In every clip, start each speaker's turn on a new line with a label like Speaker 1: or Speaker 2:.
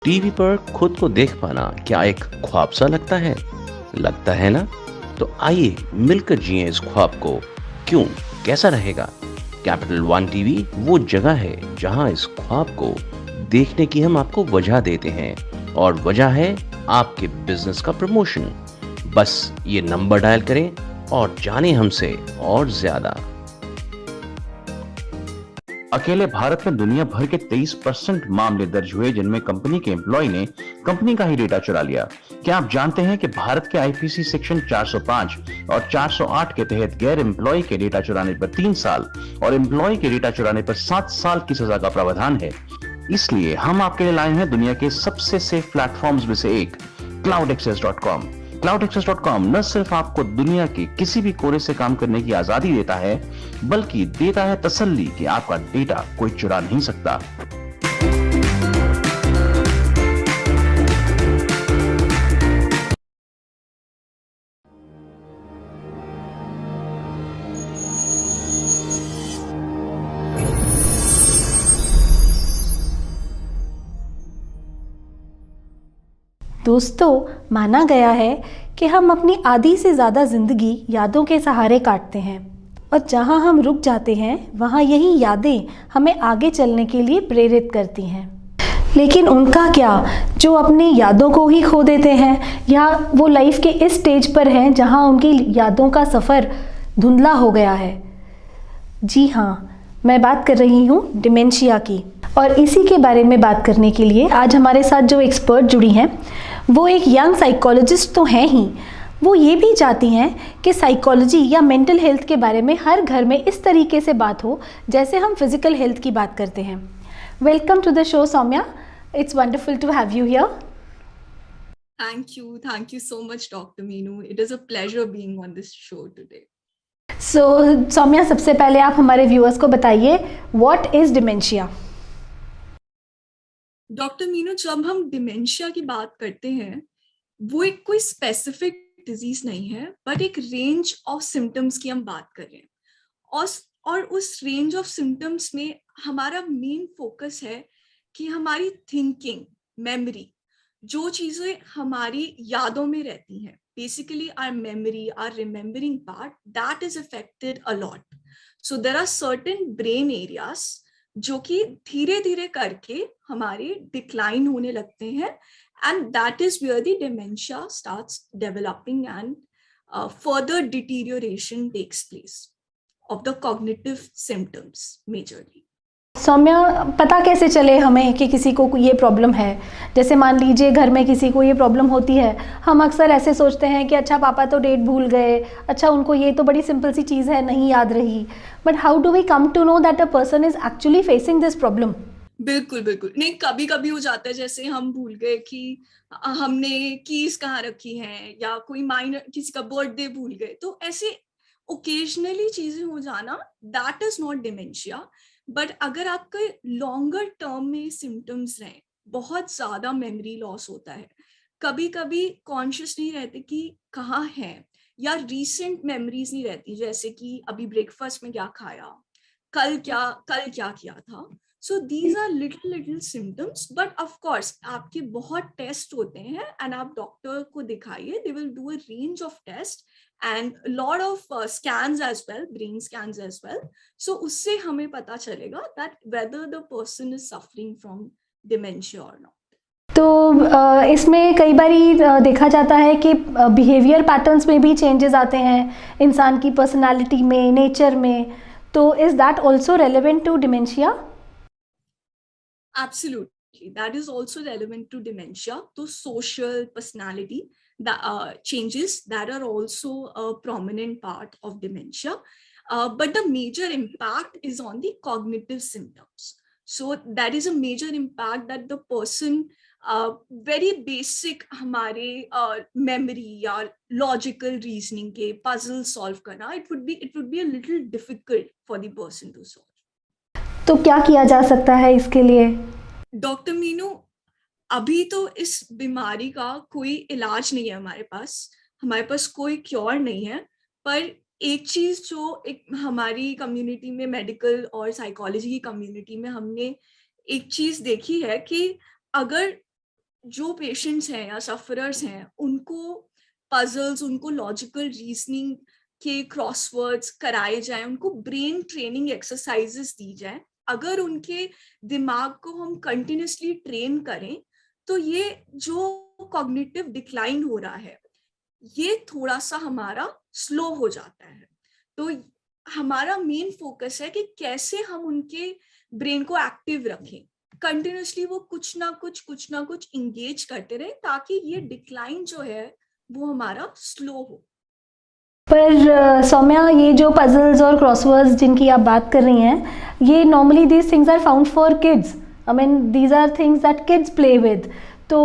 Speaker 1: TV पर खुद को देख पाना क्या एक ख्वाब सा लगता है? लगता है ना? तो आइए मिलकर जिएं इस ख्वाब को। क्यों? कैसा रहेगा? कैपिटल वन टीवी वो जगह है जहां इस ख्वाब को देखने की हम आपको वजह देते हैं, और वजह है आपके बिजनेस का प्रमोशन। बस ये नंबर डायल करें और जाने हमसे और ज्यादा। अकेले भारत में दुनिया भर के 23% मामले दर्ज हुए जिनमें कंपनी के एम्प्लॉय ने कंपनी का ही डेटा चुरा लिया। क्या आप जानते हैं कि भारत के आईपीसी सेक्शन 405 और 408 के तहत गैर एम्प्लॉय के डेटा चुराने पर 3 साल और एम्प्लॉय के डेटा चुराने पर 7 साल की सजा का प्रावधान है। इसलिए हम आपके लिए लाए हैं दुनिया के सबसे सेफ प्लेटफॉर्म्स में से एक, cloudaccess.com। cloudaccess.com न सिर्फ आपको दुनिया के किसी भी कोने से काम करने की आजादी देता है, बल्कि देता है तसल्ली कि आपका डेटा कोई चुरा नहीं सकता।
Speaker 2: दोस्तों, माना गया है कि हम अपनी आधी से ज़्यादा ज़िंदगी यादों के सहारे काटते हैं, और जहां हम रुक जाते हैं वहां यही यादें हमें आगे चलने के लिए प्रेरित करती हैं। लेकिन उनका क्या जो अपनी यादों को ही खो देते हैं, या वो लाइफ के इस स्टेज पर हैं जहां उनकी यादों का सफ़र धुंधला हो गया है। जी हाँ, मैं बात कर रही हूँ डिमेंशिया की। और इसी के बारे में बात करने के लिए आज हमारे साथ जो एक्सपर्ट जुड़ी हैं वो एक यंग साइकोलॉजिस्ट तो हैं ही, वो ये भी चाहती हैं कि साइकोलॉजी या मेंटल हेल्थ के बारे में हर घर में इस तरीके से बात हो जैसे हम फिजिकल हेल्थ की बात करते हैं। Welcome to the show Saumya, it's wonderful to have you here.
Speaker 3: Thank you so much, Dr. Meenu. It is a pleasure being on this show today.
Speaker 2: सो सौम्या, सबसे पहले आप हमारे व्यूअर्स को बताइए, what is dementia?
Speaker 3: Doctor Meenu, जब हम डिमेंशिया की बात करते हैं, वो एक कोई स्पेसिफिक डिजीज नहीं है, बट एक रेंज ऑफ सिम्टम्स की हम बात कर रहे हैं। और उस रेंज ऑफ सिम्टम्स में हमारा मेन फोकस है कि हमारी थिंकिंग, मेमोरी, जो चीजें हमारी यादों में रहती हैं, basically our memory, our remembering part, that is affected a lot. So there are certain brain areas जो कि धीरे धीरे करके हमारे डिक्लाइन होने लगते हैं, and that is where the dementia starts developing and further deterioration takes place of the cognitive symptoms majorly.
Speaker 2: Saumya, पता कैसे चले हमें कि किसी को ये प्रॉब्लम है? जैसे मान लीजिए घर में किसी को ये प्रॉब्लम होती है, हम अक्सर ऐसे सोचते हैं कि अच्छा पापा तो डेट भूल गए, अच्छा उनको ये तो बड़ी सिंपल सी चीज़ है, नहीं याद रही। But how do we come to know that a person is actually facing this problem?
Speaker 3: बिल्कुल बिल्कुल नहीं, कभी कभी हो जाता है, जैसे हम भूल गए कि हमने कीज कहाँ रखी हैं, या कोई माइनर किसी का बर्थडे भूल गए, तो ऐसे ओकेजनली चीजें हो जाना, that is not dementia. But अगर आपके लॉन्गर टर्म में सिम्टम्स रहे, बहुत ज्यादा मेमोरी लॉस होता है, कभी कभी कॉन्शियस नहीं रहते कि कहाँ है, या रीसेंट मेमोरीज नहीं रहती, जैसे कि अभी ब्रेकफास्ट में क्या खाया, कल क्या किया था। So these are little symptoms, but of course आपके बहुत टेस्ट होते हैं, एंड आप डॉक्टर को दिखाइए, they will do a range of test and a lot of scans as well, brain scans as well. So उससे हमें पता चलेगा that whether the person is suffering from dementia or not.
Speaker 2: तो इसमें कई बारी देखा जाता है कि बिहेवियर पैटर्न्स में भी चेंजेस आते हैं इंसान की पर्सनालिटी में, नेचर में। तो is that also relevant to dementia?
Speaker 3: Absolutely, that is also relevant to dementia. So social personality, the changes that are also a prominent part of dementia, but the major impact is on the cognitive symptoms. So that is a major impact that the person very basic हमारे memory या logical reasoning के puzzle solve करना, it would be a little difficult for the person to solve.
Speaker 2: तो क्या किया जा सकता है इसके लिए?
Speaker 3: डॉक्टर मीनू, अभी तो इस बीमारी का कोई इलाज नहीं है हमारे पास कोई क्योर नहीं है। पर एक चीज जो एक हमारी कम्युनिटी में, मेडिकल और साइकोलॉजी की कम्युनिटी में, हमने एक चीज देखी है कि अगर जो पेशेंट्स हैं या सफरर्स हैं उनको पजल्स, उनको लॉजिकल रीजनिंग के क्रॉसवर्ड्स कराए जाएं, उनको ब्रेन ट्रेनिंग एक्सरसाइजेस दी जाएं। अगर उनके दिमाग को हम कंटिन्यूसली ट्रेन करें तो ये जो कॉग्निटिव डिक्लाइन हो रहा है ये थोड़ा सा हमारा स्लो हो जाता है। तो हमारा मेन फोकस है कि कैसे हम उनके ब्रेन को एक्टिव रखें, कंटिन्यूसली वो कुछ ना कुछ इंगेज करते रहे ताकि ये डिक्लाइन जो है वो हमारा स्लो हो।
Speaker 2: पर सौम्या, ये जो पजल्स और क्रॉसवर्ड्स जिनकी आप बात कर रही हैं, ये normally these things are found for kids. I mean these are things that kids play with. तो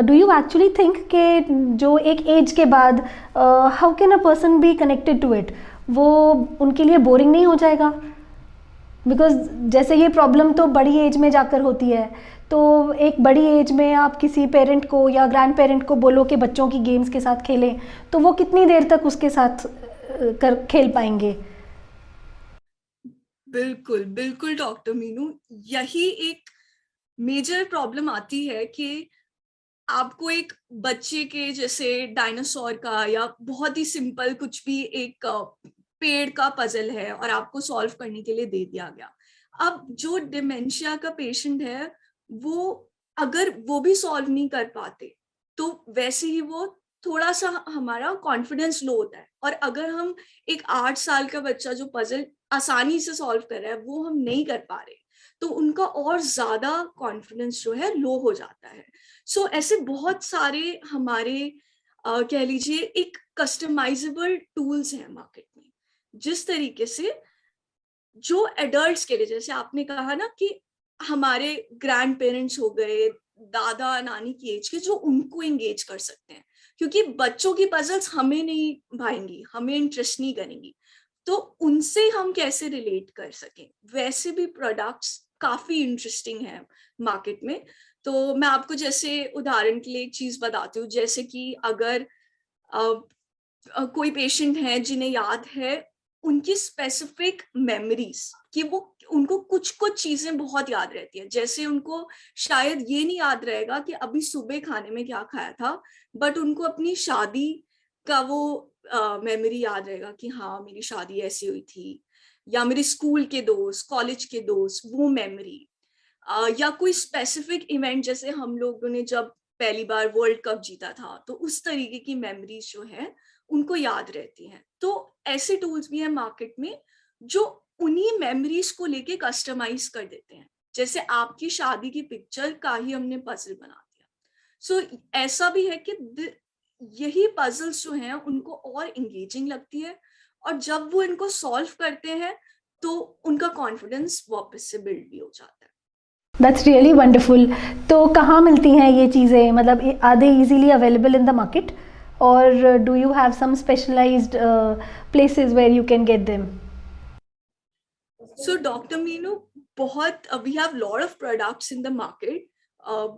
Speaker 2: डू यू एक्चुअली थिंक कि जो एक एज के बाद how can a person be connected to it, वो उनके लिए बोरिंग नहीं हो जाएगा? बिकॉज जैसे ये प्रॉब्लम तो बड़ी एज में जाकर होती है, तो एक बड़ी एज में आप किसी पेरेंट को या ग्रैंड पेरेंट को बोलो कि बच्चों की गेम्स के साथ खेलें, तो वो कितनी देर तक उसके साथ खेल पाएंगे?
Speaker 3: बिल्कुल बिल्कुल डॉक्टर मीनू, यही एक मेजर प्रॉब्लम आती है कि आपको एक बच्चे के जैसे डायनासोर का या बहुत ही सिंपल कुछ भी एक पेड़ का पजल है और आपको सॉल्व करने के लिए दे दिया गया। अब जो डिमेंशिया का पेशेंट है वो अगर वो भी सॉल्व नहीं कर पाते तो वैसे ही वो थोड़ा सा हमारा कॉन्फिडेंस लो होता है। और अगर हम एक 8 साल का बच्चा जो पजल आसानी से सॉल्व कर रहा है वो हम नहीं कर पा रहे तो उनका और ज्यादा कॉन्फिडेंस जो है लो हो जाता है। सो ऐसे बहुत सारे हमारे कह लीजिए एक कस्टमाइजेबल टूल्स हैं मार्केट में, जिस तरीके से जो एडल्ट्स के लिए, जैसे आपने कहा ना कि हमारे ग्रैंड पेरेंट्स हो गए, दादा नानी की एज के, जो उनको एंगेज कर सकते हैं, क्योंकि बच्चों की पजल्स हमें नहीं भाएंगी, हमें इंटरेस्ट नहीं करेंगी, तो उनसे हम कैसे रिलेट कर सकें। वैसे भी प्रोडक्ट्स काफी इंटरेस्टिंग है मार्केट में। तो मैं आपको जैसे उदाहरण के लिए एक चीज बताती हूँ, जैसे कि अगर कोई पेशेंट है जिन्हें याद है उनकी स्पेसिफिक मेमोरीज कि वो उनको कुछ कुछ चीजें बहुत याद रहती है, जैसे उनको शायद ये नहीं याद रहेगा कि अभी सुबह खाने में क्या खाया था, बट उनको अपनी शादी का वो मेमोरी याद रहेगा कि हाँ मेरी शादी ऐसी हुई थी, या मेरे स्कूल के दोस्त, कॉलेज के दोस्त, वो मेमोरी, या कोई स्पेसिफिक इवेंट, जैसे हम लोगों ने जब पहली बार वर्ल्ड कप जीता था, तो उस तरीके की मेमोरीज जो है उनको याद रहती हैं। तो ऐसे टूल्स भी हैं मार्केट में जो उन्हीं मेमोरीज को लेके कस्टमाइज कर देते हैं, जैसे आपकी शादी की पिक्चर का ही हमने पजल बना दिया। सो ऐसा भी है कि यही पजल्स जो हैं उनको और इंगेजिंग लगती है, और जब वो इनको सॉल्व करते हैं तो उनका कॉन्फिडेंस वापस से बिल्ड भी हो जाता है।
Speaker 2: That's really wonderful. तो कहाँ मिलती हैं ये चीज़ें, मतलब are they easily available in the market, or do you have some specialized places where you can get them?
Speaker 3: So Dr. Meenu, we have lot of products in the market,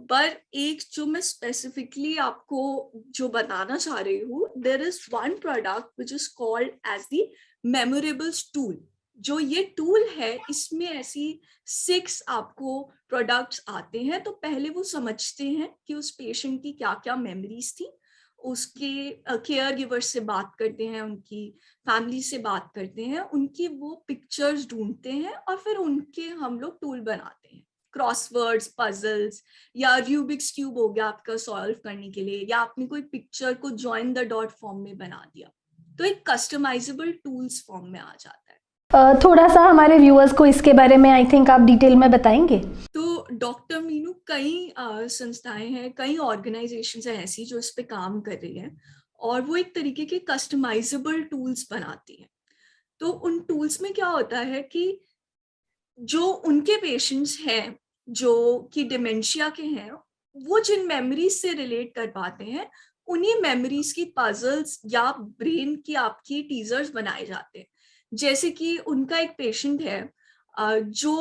Speaker 3: but एक जो मैं specifically आपको जो बताना चाह रही हूँ, there is one product which is called as the Memorables tool. जो ये टूल है इसमें ऐसी 6 आपको प्रोडक्ट्स आते हैं। तो पहले वो समझते हैं कि उस पेशेंट की क्या क्या मेमोरीज थी, उसके केयर गिवर्स से बात करते हैं, उनकी फैमिली से बात करते हैं, उनकी वो पिक्चर्स ढूंढते हैं और फिर उनके हम लोग टूल बनाते हैं। क्रॉसवर्ड्स, पजल्स, या रूबिक्स क्यूब हो गया आपका सॉल्व करने के लिए, या आपने कोई पिक्चर को जॉइन द डॉट फॉर्म में बना दिया, तो एक कस्टमाइजेबल टूल्स फॉर्म में आ जाता है।
Speaker 2: थोड़ा सा हमारे व्यूअर्स को इसके बारे में आई थिंक आप डिटेल में बताएंगे।
Speaker 3: तो डॉक्टर मीनू, कई संस्थाएं हैं, कई ऑर्गेनाइजेशंस हैं ऐसी जो इस पे काम कर रही हैं, और वो एक तरीके के कस्टमाइजेबल टूल्स बनाती हैं। तो उन टूल्स में क्या होता है कि जो उनके पेशेंट्स हैं जो कि डिमेंशिया के हैं, वो जिन मेमोरीज से रिलेट कर पाते हैं उन्हीं मेमोरीज की पजल्स या ब्रेन की आपकी टीजर्स बनाए जाते हैं। जैसे कि उनका एक पेशेंट है जो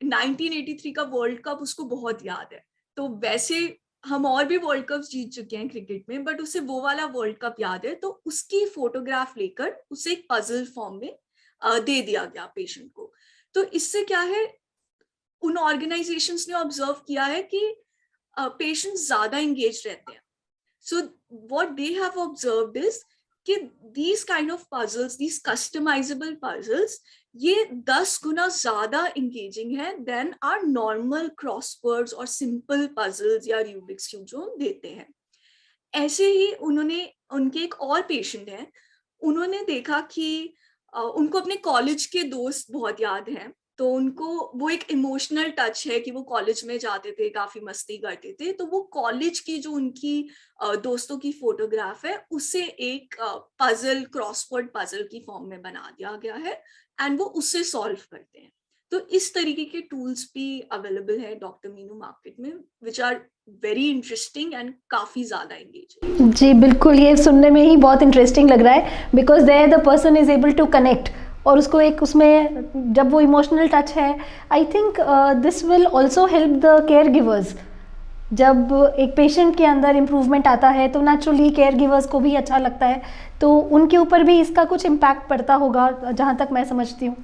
Speaker 3: 1983 का वर्ल्ड कप उसको बहुत याद है, तो वैसे हम और भी वर्ल्ड कप जीत चुके हैं क्रिकेट में, बट उसे वो वाला वर्ल्ड कप याद है, तो उसकी फोटोग्राफ लेकर उसे एक पजल फॉर्म में दे दिया गया पेशेंट को। तो इससे क्या है, उन ऑर्गेनाइजेशंस ने ऑब्जर्व किया है कि पेशेंट्स ज्यादा एंगेज रहते हैं. So what they have observed is कि these kind of puzzles, these customizable puzzles, ये 10 गुना ज्यादा engaging है than our normal crosswords और simple puzzles या Rubik's Cube जो हम देते हैं. ऐसे ही उन्होंने, उनके एक और पेशेंट हैं, उन्होंने देखा कि उनको अपने कॉलेज के दोस्त बहुत याद हैं. तो उनको वो एक इमोशनल टच है कि वो कॉलेज में जाते थे, काफी मस्ती करते थे. तो वो कॉलेज की जो उनकी दोस्तों की फोटोग्राफ है उसे एक पजल, क्रॉसवर्ड पजल की फॉर्म में बना दिया गया है एंड वो उससे सॉल्व करते हैं. तो इस तरीके के टूल्स भी अवेलेबल है डॉक्टर मीनू मार्केट में, which are very interesting and काफी ज्यादा एंगेजिंग.
Speaker 2: जी बिल्कुल, ये सुनने में ही बहुत इंटरेस्टिंग लग रहा है, because there the person is able to connect, और उसको एक उसमें जब वो इमोशनल टच है, I think this will also help the caregivers. जब एक पेशेंट के अंदर इम्प्रूवमेंट आता है तो नेचुरली केयर गिवर्स को भी अच्छा लगता है, तो उनके ऊपर भी इसका कुछ इम्पैक्ट पड़ता होगा, जहाँ तक मैं समझती हूँ.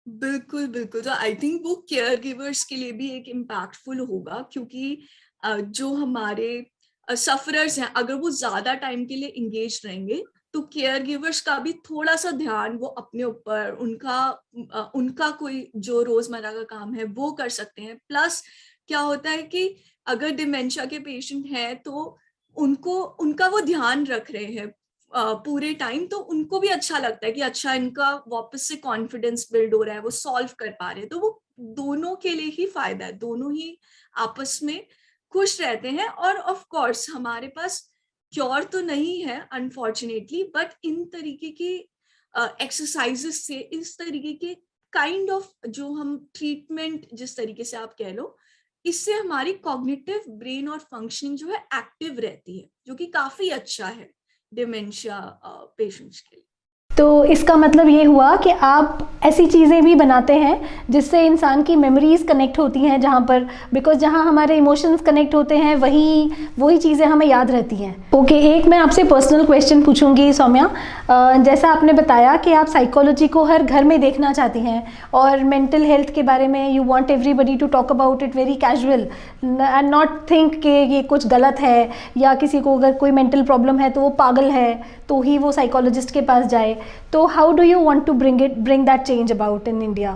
Speaker 3: बिल्कुल बिल्कुल. तो आई थिंक वो केयर गिवर्स के लिए भी एक इम्पैक्टफुल होगा, क्योंकि जो हमारे सफरर्स हैं, अगर वो ज्यादा टाइम के लिए इंगेज रहेंगे तो केयर गिवर्स का भी थोड़ा सा ध्यान वो अपने ऊपर, उनका कोई जो रोजमर्रा का काम है वो कर सकते हैं. प्लस क्या होता है कि अगर डिमेंशिया के पेशेंट हैं तो उनका वो ध्यान रख रहे हैं पूरे टाइम, तो उनको भी अच्छा लगता है कि अच्छा इनका वापस से कॉन्फिडेंस बिल्ड हो रहा है, वो सॉल्व कर पा रहे हैं. तो वो दोनों के लिए ही फायदा है, दोनों ही आपस में खुश रहते हैं. और ऑफ कोर्स हमारे पास क्योर तो नहीं है अनफॉर्चुनेटली, बट इन तरीके की एक्सरसाइजेस से, इस तरीके के काइंड ऑफ जो हम ट्रीटमेंट, जिस तरीके से आप कह लो, इससे हमारी कॉग्निटिव ब्रेन और फंक्शनिंग जो है एक्टिव रहती है, जो कि काफी अच्छा है डिमेंशिया पेशेंट्स के लिए.
Speaker 2: तो इसका मतलब ये हुआ कि आप ऐसी चीज़ें भी बनाते हैं जिससे इंसान की मेमोरीज़ कनेक्ट होती हैं, जहाँ पर, बिकॉज जहाँ हमारे इमोशंस कनेक्ट होते हैं वही चीज़ें हमें याद रहती हैं. ओके, एक मैं आपसे पर्सनल क्वेश्चन पूछूंगी सौम्या. जैसा आपने बताया कि आप साइकोलॉजी को हर घर में देखना चाहती हैं और मेंटल हेल्थ के बारे में you want everybody to talk about it very casual and not think कि ये कुछ गलत है, या किसी को अगर कोई मेंटल प्रॉब्लम है तो वो पागल है तो ही वो साइकोलॉजिस्ट के पास जाए. तो how do you want to bring that change about in India?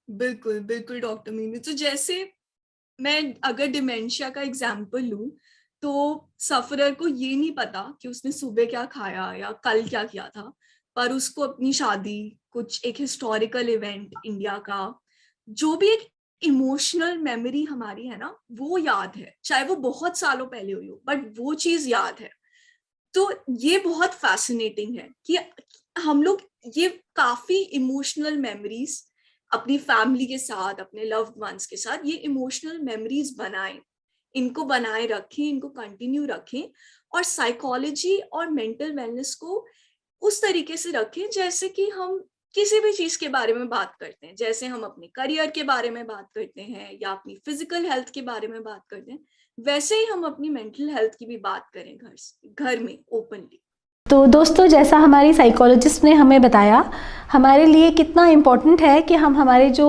Speaker 3: बिल्कुल बिल्कुल डॉक्टर मीनू. तो जैसे मैं अगर डिमेंशिया का एग्जांपल लूं, तो सफरर को ये नहीं पता कि उसने सुबह क्या खाया या कल क्या किया था, पर उसको अपनी शादी, कुछ एक हिस्टोरिकल इवेंट इंडिया का, जो भी एक इमोशनल मेमोरी हमारी है ना, वो याद है, चाहे वो बहुत सालों पहले हुई हो, बट वो चीज याद है. तो ये बहुत फैसिनेटिंग है कि हम लोग ये काफी इमोशनल मेमोरीज अपनी फैमिली के साथ, अपने लव्ड वंस के साथ, ये इमोशनल मेमोरीज बनाएं, इनको बनाए रखें, इनको कंटिन्यू रखें, और साइकोलॉजी और मेंटल वेलनेस को उस तरीके से रखें जैसे कि हम किसी भी चीज के बारे में बात करते हैं. जैसे हम अपने करियर के बारे में बात करते हैं या अपनी फिजिकल हेल्थ के बारे में बात करते हैं, वैसे ही हम अपनी मेंटल हेल्थ की भी बात करें घर में ओपनली.
Speaker 2: तो दोस्तों, जैसा हमारी साइकोलॉजिस्ट ने हमें बताया, हमारे लिए कितना इम्पोर्टेंट है कि हम हमारे जो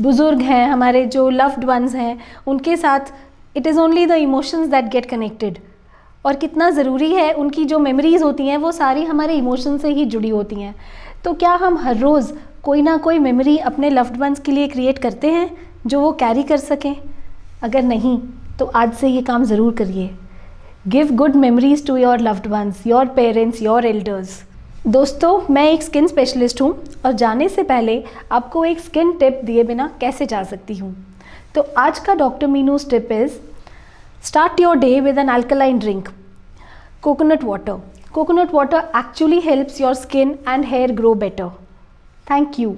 Speaker 2: बुज़ुर्ग हैं, हमारे जो लव्ड वंस हैं, उनके साथ it is only the emotions that get connected, और कितना ज़रूरी है उनकी जो मेमोरीज़ होती हैं वो सारी हमारे इमोशन से ही जुड़ी होती हैं. तो क्या हम हर रोज़ कोई ना कोई मेमोरी अपने लव्ड वंस के लिए क्रिएट करते हैं जो वो कैरी कर सकें? अगर नहीं तो आज से ये काम ज़रूर करिए. Give good memories to your loved ones, your parents, your elders. दोस्तों, मैं एक स्किन स्पेशलिस्ट हूँ और जाने से पहले आपको एक स्किन टिप दिए बिना कैसे जा सकती हूँ. तो आज का doctor Meenu's tip is start your day with an alkaline drink, coconut water. Coconut water actually helps your skin and hair grow better. Thank you.